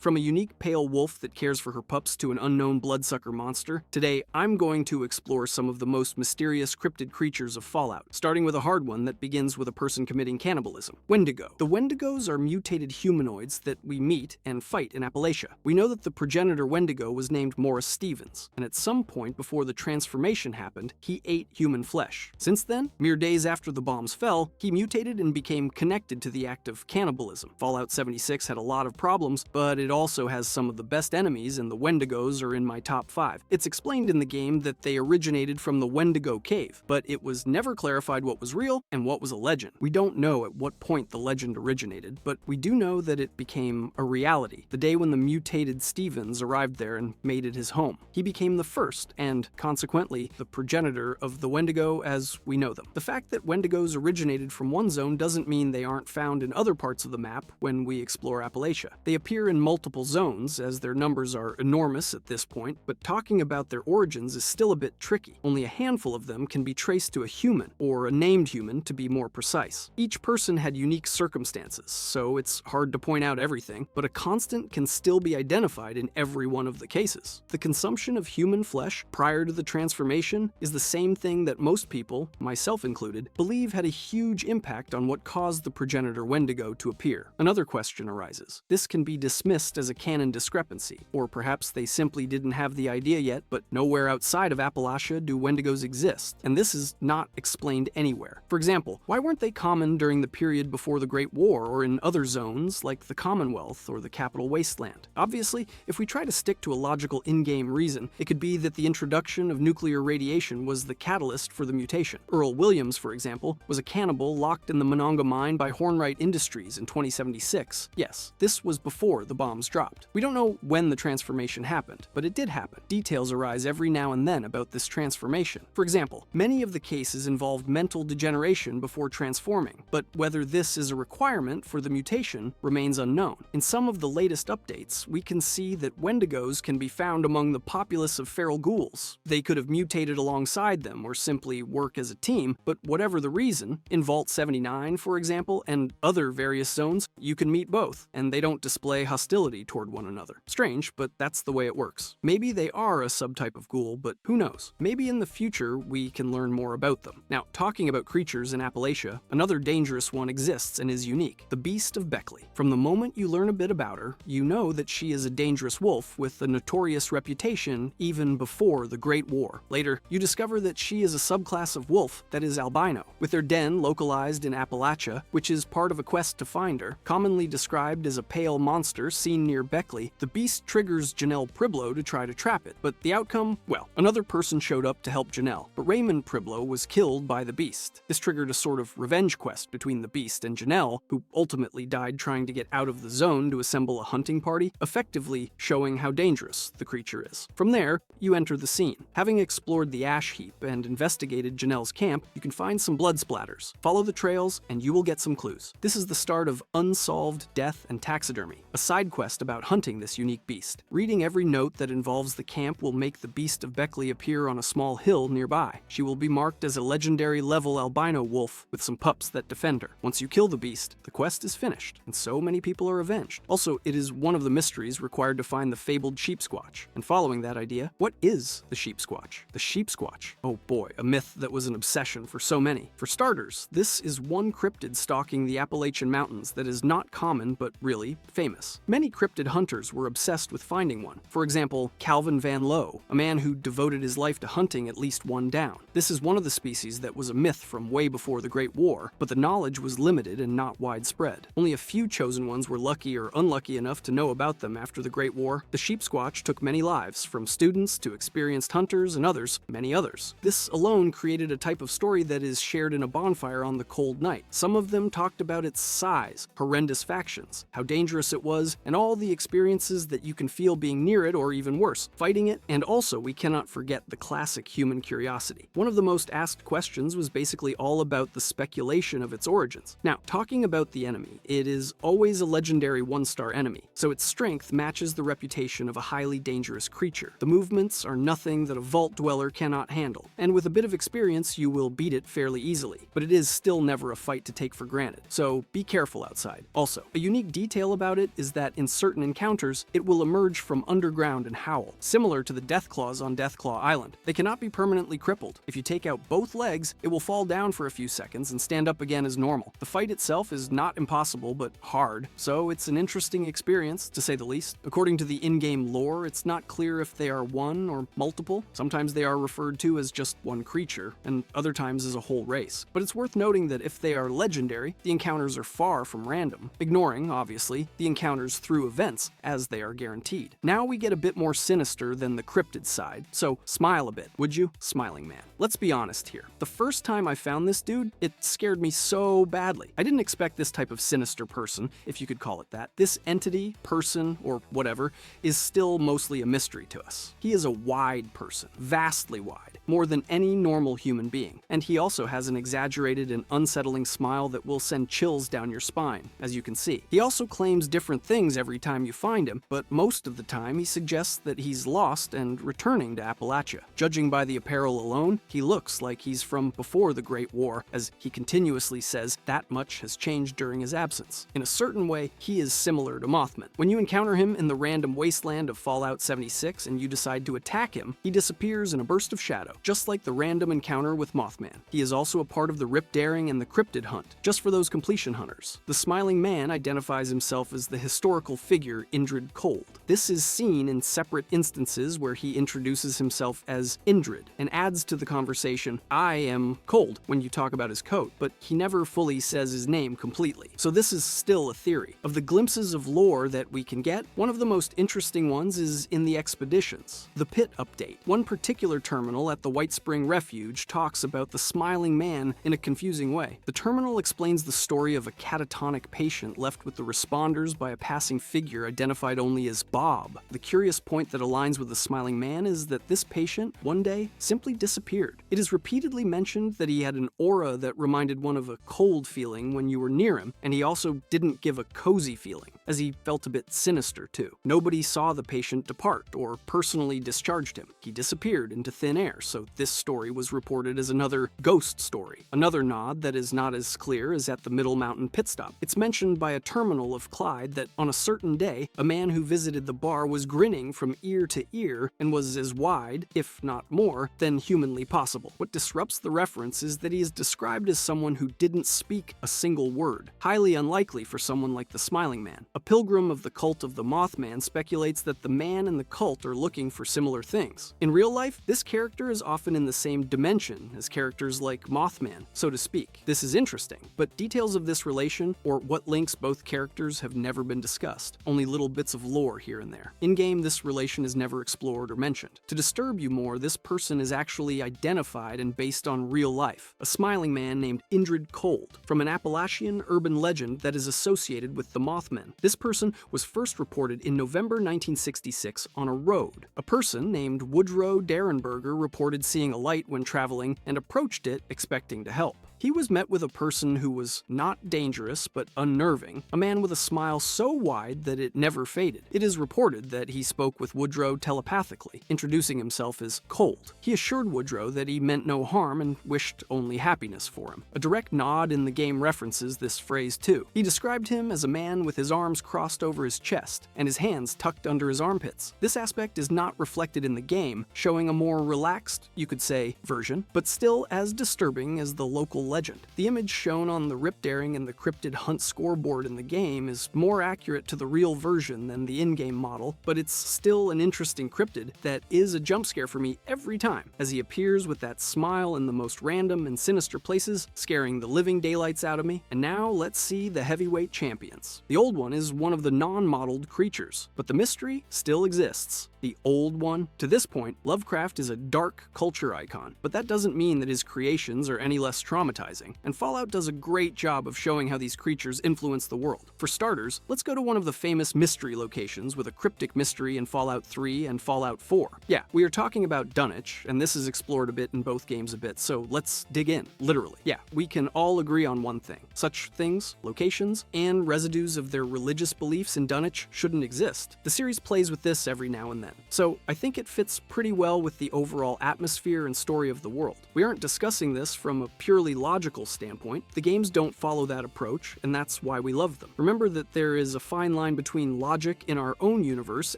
From a unique pale wolf that cares for her pups to an unknown bloodsucker monster, today I'm going to explore some of the most mysterious cryptid creatures of Fallout, starting with a hard one that begins with a person committing cannibalism: Wendigo. The Wendigos are mutated humanoids that we meet and fight in Appalachia. We know that the progenitor Wendigo was named Morris Stevens, and at some point before the transformation happened, he ate human flesh. Since then, mere days after the bombs fell, he mutated and became connected to the act of cannibalism. Fallout 76 had a lot of problems, but it also has some of the best enemies, and the Wendigos are in my top 5. It's explained in the game that they originated from the Wendigo cave, but it was never clarified what was real and what was a legend. We don't know at what point the legend originated, but we do know that it became a reality the day when the mutated Stevens arrived there and made it his home. He became the first, and consequently, the progenitor of the Wendigo as we know them. The fact that Wendigos originated from one zone doesn't mean they aren't found in other parts of the map when we explore Appalachia. They appear in multiple zones, as their numbers are enormous at this point, but talking about their origins is still a bit tricky. Only a handful of them can be traced to a human, or a named human to be more precise. Each person had unique circumstances, so it's hard to point out everything, but a constant can still be identified in every one of the cases. The consumption of human flesh prior to the transformation is the same thing that most people, myself included, believe had a huge impact on what caused the progenitor Wendigo to appear. Another question arises. This can be dismissed as a canon discrepancy, or perhaps they simply didn't have the idea yet, but nowhere outside of Appalachia do Wendigos exist, and this is not explained anywhere. For example, why weren't they common during the period before the Great War or in other zones like the Commonwealth or the Capital Wasteland? Obviously, if we try to stick to a logical in-game reason, it could be that the introduction of nuclear radiation was the catalyst for the mutation. Earl Williams, for example, was a cannibal locked in the Monongah mine by Hornwright Industries in 2076. Yes, this was before the bombs dropped. We don't know when the transformation happened, but it did happen. Details arise every now and then about this transformation. For example, many of the cases involved mental degeneration before transforming, but whether this is a requirement for the mutation remains unknown. In some of the latest updates, we can see that Wendigos can be found among the populace of feral ghouls. They could have mutated alongside them or simply work as a team, but whatever the reason, in Vault 79, for example, and other various zones, you can meet both, and they don't display hostility toward one another. Strange, but that's the way it works. Maybe they are a subtype of ghoul, but who knows? Maybe in the future we can learn more about them. Now, talking about creatures in Appalachia, another dangerous one exists and is unique: the Beast of Beckley. From the moment you learn a bit about her, you know that she is a dangerous wolf with a notorious reputation even before the Great War. Later, you discover that she is a subclass of wolf that is albino, with their den localized in Appalachia, which is part of a quest to find her. Commonly described as a pale monster seen near Beckley, the beast triggers Janelle Priblo to try to trap it, but the outcome? Well, another person showed up to help Janelle, but Raymond Priblo was killed by the beast. This triggered a sort of revenge quest between the beast and Janelle, who ultimately died trying to get out of the zone to assemble a hunting party, effectively showing how dangerous the creature is. From there, you enter the scene. Having explored the ash heap and investigated Janelle's camp, you can find some blood splatters. Follow the trails, and you will get some clues. This is the start of Unsolved Death and Taxidermy, a side quest about hunting this unique beast. Reading every note that involves the camp will make the Beast of Beckley appear on a small hill nearby. She will be marked as a legendary level albino wolf with some pups that defend her. Once you kill the beast, the quest is finished, and so many people are avenged. Also, it is one of the mysteries required to find the fabled sheep squatch. And following that idea, what is the sheep squatch? The sheep squatch? Oh boy, a myth that was an obsession for so many. For starters, this is one cryptid stalking the Appalachian Mountains that is not common but really famous. Many cryptid hunters were obsessed with finding one. For example, Calvin Van Lowe, a man who devoted his life to hunting at least one down. This is one of the species that was a myth from way before the Great War, but the knowledge was limited and not widespread. Only a few chosen ones were lucky or unlucky enough to know about them after the Great War. The sheep squatch took many lives, from students to experienced hunters and others, many others. This alone created a type of story that is shared in a bonfire on the cold night. Some of them talked about its size, horrendous factions, how dangerous it was, and all the experiences that you can feel being near it, or even worse, fighting it. And also, we cannot forget the classic human curiosity. One of the most asked questions was basically all about the speculation of its origins. Now, talking about the enemy, it is always a legendary one-star enemy, so its strength matches the reputation of a highly dangerous creature. The movements are nothing that a vault dweller cannot handle, and with a bit of experience you will beat it fairly easily, but it is still never a fight to take for granted, so be careful outside. Also, a unique detail about it is that in certain encounters, it will emerge from underground and howl, similar to the Deathclaws on Deathclaw Island. They cannot be permanently crippled. If you take out both legs, it will fall down for a few seconds and stand up again as normal. The fight itself is not impossible, but hard, so it's an interesting experience, to say the least. According to the in-game lore, it's not clear if they are one or multiple. Sometimes they are referred to as just one creature, and other times as a whole race. But it's worth noting that if they are legendary, the encounters are far from random, ignoring, obviously, the encounters through events, as they are guaranteed. Now we get a bit more sinister than the cryptid side, so smile a bit, would you? Smiling Man. Let's be honest here. The first time I found this dude, it scared me so badly. I didn't expect this type of sinister person, if you could call it that. This entity, person, or whatever, is still mostly a mystery to us. He is a wide person, vastly wide, more than any normal human being. And he also has an exaggerated and unsettling smile that will send chills down your spine, as you can see. He also claims different things every time you find him, but most of the time he suggests that he's lost and returning to Appalachia. Judging by the apparel alone, he looks like he's from before the Great War, as he continuously says that much has changed during his absence. In a certain way, he is similar to Mothman. When you encounter him in the random wasteland of Fallout 76 and you decide to attack him, he disappears in a burst of shadow, just like the random encounter with Mothman. He is also a part of the Rip Daring and the Cryptid hunt, just for those completion hunters. The Smiling Man identifies himself as the historical figure Indrid Cold. This is seen in separate instances where he introduces himself as Indrid and adds to the conversation, "I am cold," when you talk about his coat, but he never fully says his name completely. So this is still a theory. Of the glimpses of lore that we can get, one of the most interesting ones is in the expeditions. The Pit update. One particular terminal at the White Spring Refuge talks about the Smiling Man in a confusing way. The terminal explains the story of a catatonic patient left with the responders by a passing figure identified only as Bob. The curious point that aligns with the Smiling Man is that this patient, one day, simply disappeared. It is repeatedly mentioned that he had an aura that reminded one of a cold feeling when you were near him, and he also didn't give a cozy feeling, as he felt a bit sinister too. Nobody saw the patient depart or personally discharged him. He disappeared into thin air, so this story was reported as another ghost story. Another nod that is not as clear is at the Middle Mountain pit stop. It's mentioned by a terminal of Clyde that on a certain day, a man who visited the bar was grinning from ear to ear and was as wide, if not more, than humanly possible. What disrupts the reference is that he is described as someone who didn't speak a single word, highly unlikely for someone like the Smiling Man. A pilgrim of the cult of the Mothman speculates that the man and the cult are looking for similar things. In real life, this character is often in the same dimension as characters like Mothman, so to speak. This is interesting, but details of this relation, or what links both characters, have never been discussed. Only little bits of lore here and there. In-game, this relation is never explored or mentioned. To disturb you more, this person is actually identified and based on real life. A Smiling Man named Indrid Cold, from an Appalachian urban legend that is associated with the Mothmen. This person was first reported in November 1966 on a road. A person named Woodrow Derenberger reported seeing a light when traveling and approached it expecting to help. He was met with a person who was not dangerous but unnerving, a man with a smile so wide that it never faded. It is reported that he spoke with Woodrow telepathically, introducing himself as Cold. He assured Woodrow that he meant no harm and wished only happiness for him. A direct nod in the game references this phrase too. He described him as a man with his arms crossed over his chest and his hands tucked under his armpits. This aspect is not reflected in the game, showing a more relaxed, you could say, version, but still as disturbing as the local legend. The image shown on the Rip Daring and the Cryptid Hunt scoreboard in the game is more accurate to the real version than the in-game model, but it's still an interesting cryptid that is a jump scare for me every time, as he appears with that smile in the most random and sinister places, scaring the living daylights out of me. And now let's see the heavyweight champions. The old one is one of the non-modeled creatures, but the mystery still exists. The old one? To this point, Lovecraft is a dark culture icon, but that doesn't mean that his creations are any less traumatizing, and Fallout does a great job of showing how these creatures influence the world. For starters, let's go to one of the famous mystery locations with a cryptic mystery in Fallout 3 and Fallout 4. Yeah, we are talking about Dunwich, and this is explored a bit in both games a bit, so let's dig in, literally. Yeah, we can all agree on one thing. Such things, locations, and residues of their religious beliefs in Dunwich shouldn't exist. The series plays with this every now and then. So I think it fits pretty well with the overall atmosphere and story of the world. We aren't discussing this from a purely logical logical standpoint, the games don't follow that approach, and that's why we love them. Remember that there is a fine line between logic in our own universe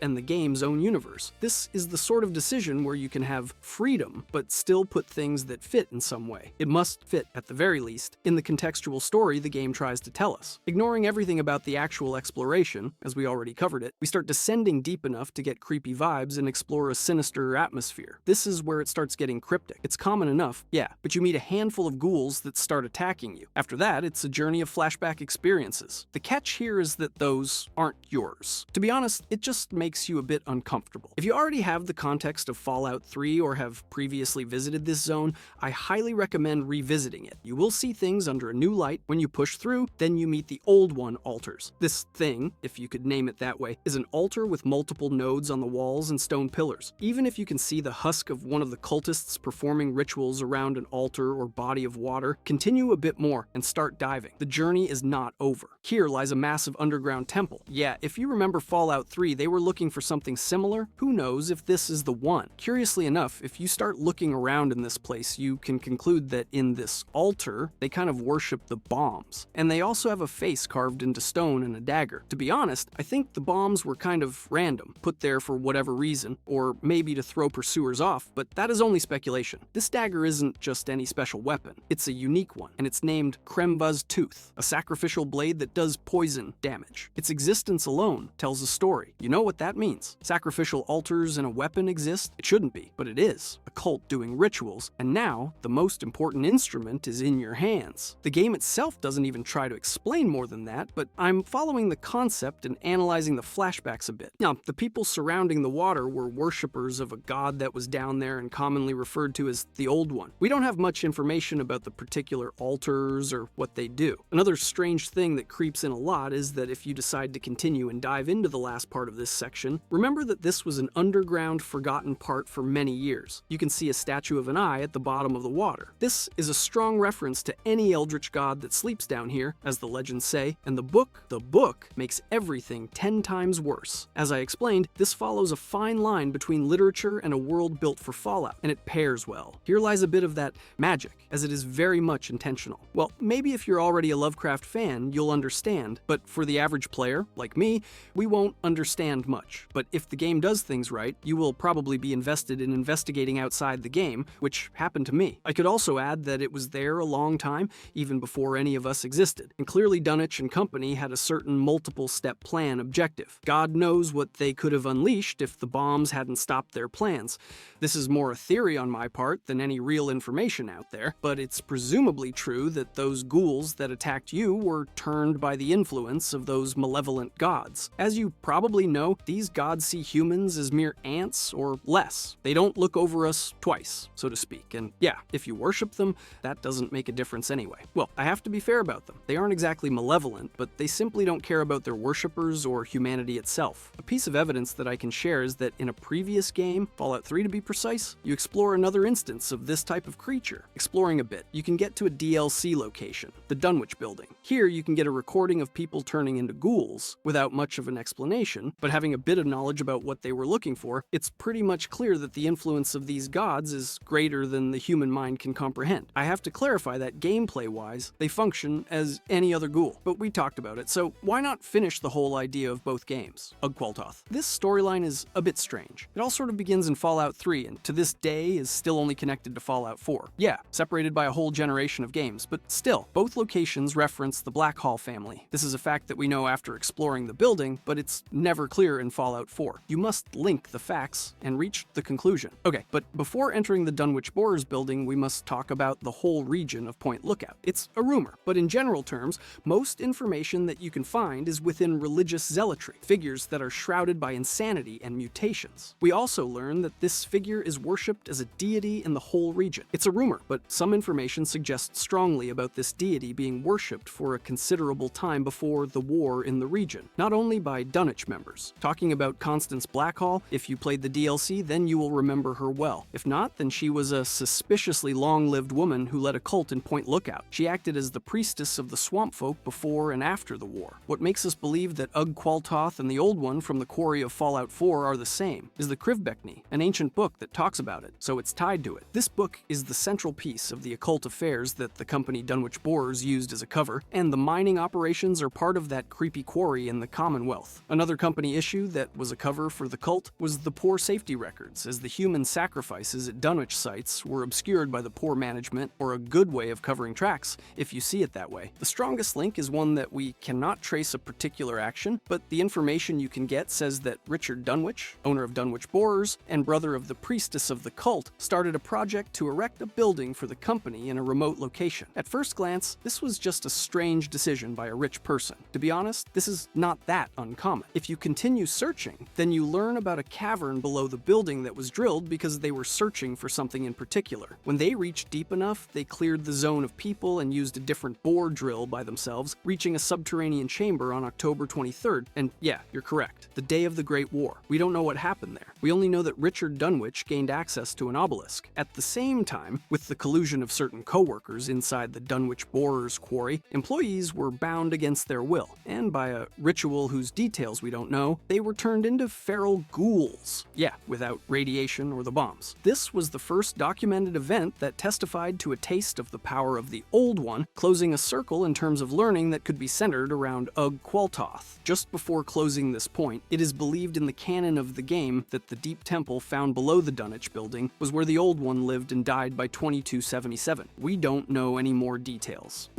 and the game's own universe. This is the sort of decision where you can have freedom, but still put things that fit in some way. It must fit, at the very least, in the contextual story the game tries to tell us. Ignoring everything about the actual exploration, as we already covered it, we start descending deep enough to get creepy vibes and explore a sinister atmosphere. This is where it starts getting cryptic. It's common enough, yeah, but you meet a handful of ghouls that start attacking you. After that, it's a journey of flashback experiences. The catch here is that those aren't yours. To be honest, it just makes you a bit uncomfortable. If you already have the context of Fallout 3 or have previously visited this zone, I highly recommend revisiting it. You will see things under a new light. When you push through, then you meet the old one altars. This thing, if you could name it that way, is an altar with multiple nodes on the walls and stone pillars. Even if you can see the husk of one of the cultists performing rituals around an altar or body of water, continue a bit more and start diving. The journey is not over. Here lies a massive underground temple. Yeah, if you remember Fallout 3, they were looking for something similar. Who knows if this is the one? Curiously enough, if you start looking around in this place, you can conclude that in this altar, they kind of worship the bombs. And they also have a face carved into stone and a dagger. To be honest, I think the bombs were kind of random, put there for whatever reason, or maybe to throw pursuers off, but that is only speculation. This dagger isn't just any special weapon. It's a unique one, and it's named Kremva's Tooth, a sacrificial blade that does poison damage. Its existence alone tells a story. You know what that means. Sacrificial altars and a weapon exist? It shouldn't be, but it is. A cult doing rituals, and now the most important instrument is in your hands. The game itself doesn't even try to explain more than that, but I'm following the concept and analyzing the flashbacks a bit. Now, the people surrounding the water were worshippers of a god that was down there and commonly referred to as the Old One. We don't have much information about the particular altars or what they do. Another strange thing that creeps in a lot is that if you decide to continue and dive into the last part of this section, remember that this was an underground, forgotten part for many years. You can see a statue of an eye at the bottom of the water. This is a strong reference to any eldritch god that sleeps down here, as the legends say, and the book makes everything 10 times worse. As I explained, this follows a fine line between literature and a world built for Fallout, and it pairs well. Here lies a bit of that magic, as it is very much intentional. Well, maybe if you're already a Lovecraft fan, you'll understand, but for the average player, like me, we won't understand much. But if the game does things right, you will probably be invested in investigating outside the game, which happened to me. I could also add that it was there a long time, even before any of us existed, and clearly Dunwich and company had a certain multiple-step plan objective. God knows what they could have unleashed if the bombs hadn't stopped their plans. This is more a theory on my part than any real information out there, but it's presumably true that those ghouls that attacked you were turned by the influence of those malevolent gods. As you probably know, these gods see humans as mere ants or less. They don't look over us twice, so to speak, and yeah, if you worship them, that doesn't make a difference anyway. Well, I have to be fair about them. They aren't exactly malevolent, but they simply don't care about their worshippers or humanity itself. A piece of evidence that I can share is that in a previous game, Fallout 3 to be precise, you explore another instance of this type of creature. Exploring a bit, you can get to a DLC location, the Dunwich building. Here you can get a recording of people turning into ghouls without much of an explanation, but having a bit of knowledge about what they were looking for, it's pretty much clear that the influence of these gods is greater than the human mind can comprehend. I have to clarify that gameplay-wise, they function as any other ghoul, but we talked about it, so why not finish the whole idea of both games? Ugqualtoth. This storyline is a bit strange. It all sort of begins in Fallout 3, and to this day is still only connected to Fallout 4. Yeah, separated by a whole generation of games, but still, both locations reference the Blackhall family. This is a fact that we know after exploring the building, but it's never clear in Fallout 4. You must link the facts and reach the conclusion. Okay, but before entering the Dunwich Borers building, we must talk about the whole region of Point Lookout. It's a rumor, but in general terms, most information that you can find is within religious zealotry, figures that are shrouded by insanity and mutations. We also learn that this figure is worshipped as a deity in the whole region. It's a rumor, but some information suggests strongly about this deity being worshipped for a considerable time before the war in the region, not only by Dunwich members. Talking about Constance Blackhall, if you played the DLC, then you will remember her well. If not, then she was a suspiciously long-lived woman who led a cult in Point Lookout. She acted as the priestess of the swamp folk before and after the war. What makes us believe that Ugqualtoth and the Old One from the quarry of Fallout 4 are the same is the Krivbekni, an ancient book that talks about it, so it's tied to it. This book is the central piece of the occult of affairs that the company Dunwich Borers used as a cover, and the mining operations are part of that creepy quarry in the Commonwealth. Another company issue that was a cover for the cult was the poor safety records, as the human sacrifices at Dunwich sites were obscured by the poor management, or a good way of covering tracks, if you see it that way. The strongest link is one that we cannot trace a particular action, but the information you can get says that Richard Dunwich, owner of Dunwich Borers and brother of the priestess of the cult, started a project to erect a building for the company in a remote location. At first glance, this was just a strange decision by a rich person. To be honest, this is not that uncommon. If you continue searching, then you learn about a cavern below the building that was drilled because they were searching for something in particular. When they reached deep enough, they cleared the zone of people and used a different bore drill by themselves, reaching a subterranean chamber on October 23rd. And yeah, you're correct, the day of the Great War. We don't know what happened there. We only know that Richard Dunwich gained access to an obelisk. At the same time, with the collusion of certain co-workers inside the Dunwich Borers quarry, employees were bound against their will, and by a ritual whose details we don't know, they were turned into feral ghouls. Yeah, without radiation or the bombs. This was the first documented event that testified to a taste of the power of the Old One, closing a circle in terms of learning that could be centered around Ugg Qualtoth. Just before closing this point, it is believed in the canon of the game that the deep temple found below the Dunwich building was where the Old One lived and died by 2277. We don't know any more details.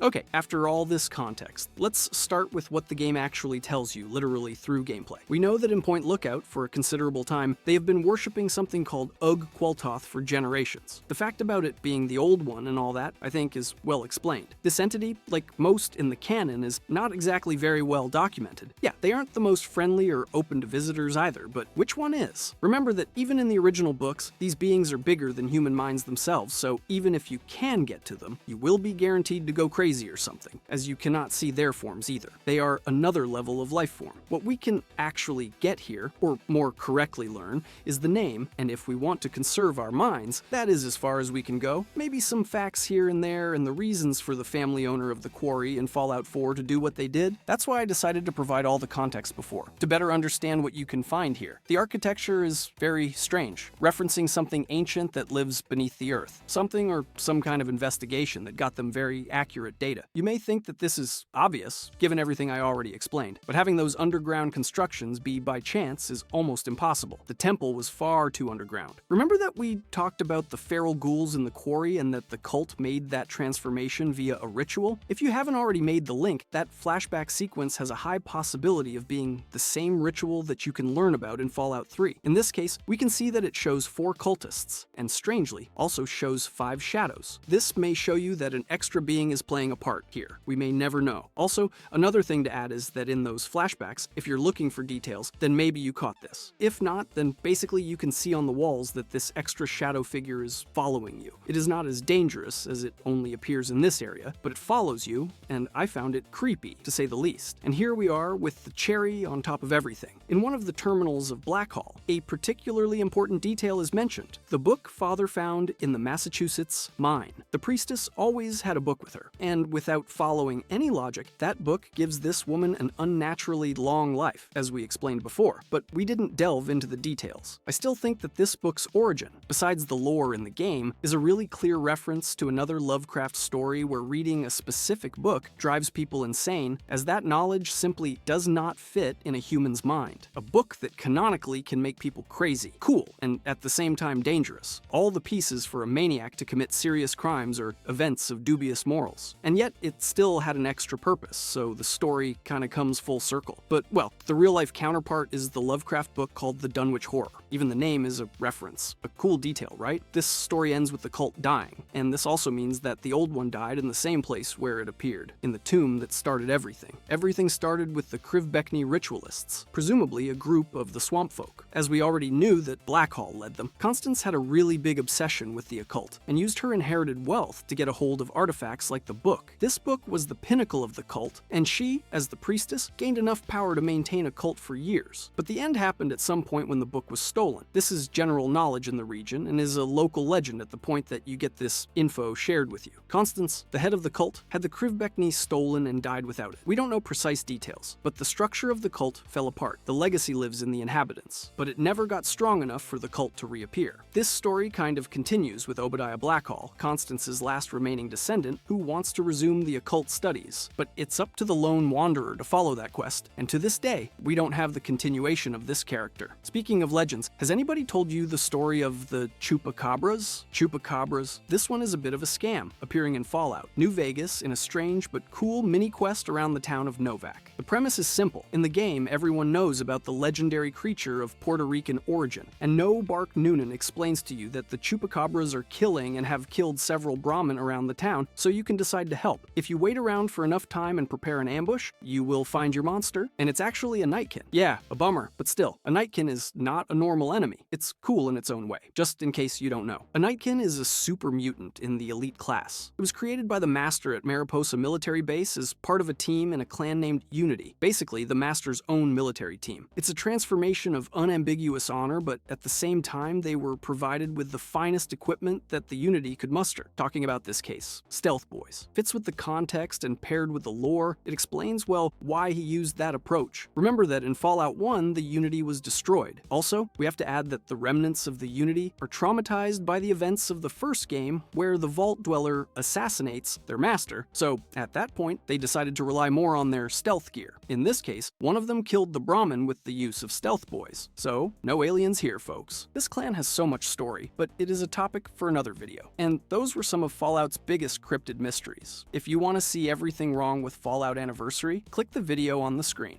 Okay, after all this context, let's start with what the game actually tells you, literally through gameplay. We know that in Point Lookout, for a considerable time, they have been worshipping something called Ugg Qualtoth for generations. The fact about it being the Old One and all that, I think, is well explained. This entity, like most in the canon, is not exactly very well documented. Yeah, they aren't the most friendly or open to visitors either, but which one is? Remember that even in the original books, these beings are bigger than human minds themselves, so even if you can get to them, you will be guaranteed to go crazy or something, as you cannot see their forms either. They are another level of life form. What we can actually get here, or more correctly learn, is the name, and if we want to conserve our minds, that is as far as we can go. Maybe some facts here and there and the reasons for the family owner of the quarry in Fallout 4 to do what they did. That's why I decided to provide all the context before, to better understand what you can find here. The architecture is very strange, referencing something ancient that lives beneath the earth. Something or some kind of investigation that got them very accurate data. You may think that this is obvious, given everything I already explained, but having those underground constructions be by chance is almost impossible. The temple was far too underground. Remember that we talked about the feral ghouls in the quarry and that the cult made that transformation via a ritual? If you haven't already made the link, that flashback sequence has a high possibility of being the same ritual that you can learn about in Fallout 3. In this case, we can see that it shows 4 cultists, and strangely, also shows 5 shadows. This may show you that an extra being is playing a part here. We may never know. Also, another thing to add is that in those flashbacks, if you're looking for details, then maybe you caught this. If not, then basically you can see on the walls that this extra shadow figure is following you. It is not as dangerous as it only appears in this area, but it follows you, and I found it creepy, to say the least. And here we are with the cherry on top of everything. In one of the terminals of Blackhall, a particularly important detail is mentioned. The book Father found in the Massachusetts mine. The priestess always had a book with her, and without following any logic, that book gives this woman an unnaturally long life, as we explained before, but we didn't delve into the details. I still think that this book's origin, besides the lore in the game, is a really clear reference to another Lovecraft story where reading a specific book drives people insane, as that knowledge simply does not fit in a human's mind. A book that canonically can make people crazy, cool, and at the same time dangerous. All the pieces for a maniac to commit serious crimes or events of dubious morals. And yet, it still had an extra purpose, so the story kinda comes full circle. But, well, the real-life counterpart is the Lovecraft book called The Dunwich Horror. Even the name is a reference. A cool detail, right? This story ends with the cult dying, and this also means that the Old One died in the same place where it appeared, in the tomb that started everything. Everything started with the Krivbekny ritualists, presumably a group of the swamp folk. As we already knew that Blackhall led them, Constance had a really big obsession with the occult, and used her inherited wealth to get a hold of artifacts like the book. This book was the pinnacle of the cult, and she, as the priestess, gained enough power to maintain a cult for years. But the end happened at some point when the book was stolen. This is general knowledge in the region, and is a local legend at the point that you get this info shared with you. Constance, the head of the cult, had the Krivbekny stolen and died without it. We don't know precise details, but the structure of the cult fell apart. The legacy lives in the inhabitants, but it never got strong enough for the cult to reappear. This story kind of continues with Obadiah Blackhall, Constance's last remaining descendant, who wants to resume the occult studies. But it's up to the lone wanderer to follow that quest, and to this day, we don't have the continuation of this character. Speaking of legends, has anybody told you the story of the Chupacabras? Chupacabras? This one is a bit of a scam, appearing in Fallout New Vegas in a strange but cool mini-quest around the town of Novak. The premise is simple. In the game, everyone knows about the legendary creature of Puerto Rican origin, and No Bark Noonan explains to you that the Chupacabras are killing and have killed several Brahmin around the town, so you can decide to help. If you wait around for enough time and prepare an ambush, you will find your monster, and it's actually a Nightkin. Yeah, a bummer, but still, a Nightkin is not a normal enemy. It's cool in its own way, just in case you don't know. A Nightkin is a super mutant in the elite class. It was created by the Master at Mariposa Military Base as part of a team in a clan named Unity, basically the Master's own military team. It's a transformation of unambiguous honor, but at the same time, they were provided with the finest equipment that the Unity could muster. Talking about this case, Stealth Boys. Fits with the context and paired with the lore, it explains, well, why he used that approach. Remember that in Fallout 1, the Unity was destroyed. Also, we have to add that the remnants of the Unity are traumatized by the events of the first game, where the Vault Dweller assassinates their master, so at that point, they decided to rely more on their stealth gear. In this case, one of them killed the Brahmin with the use of Stealth Boys. So, no aliens here, folks. This clan has so much story, but it is a topic for another video. And those were some of Fallout's biggest cryptid mysteries. If you want to see everything wrong with Fallout Anniversary, click the video on the screen.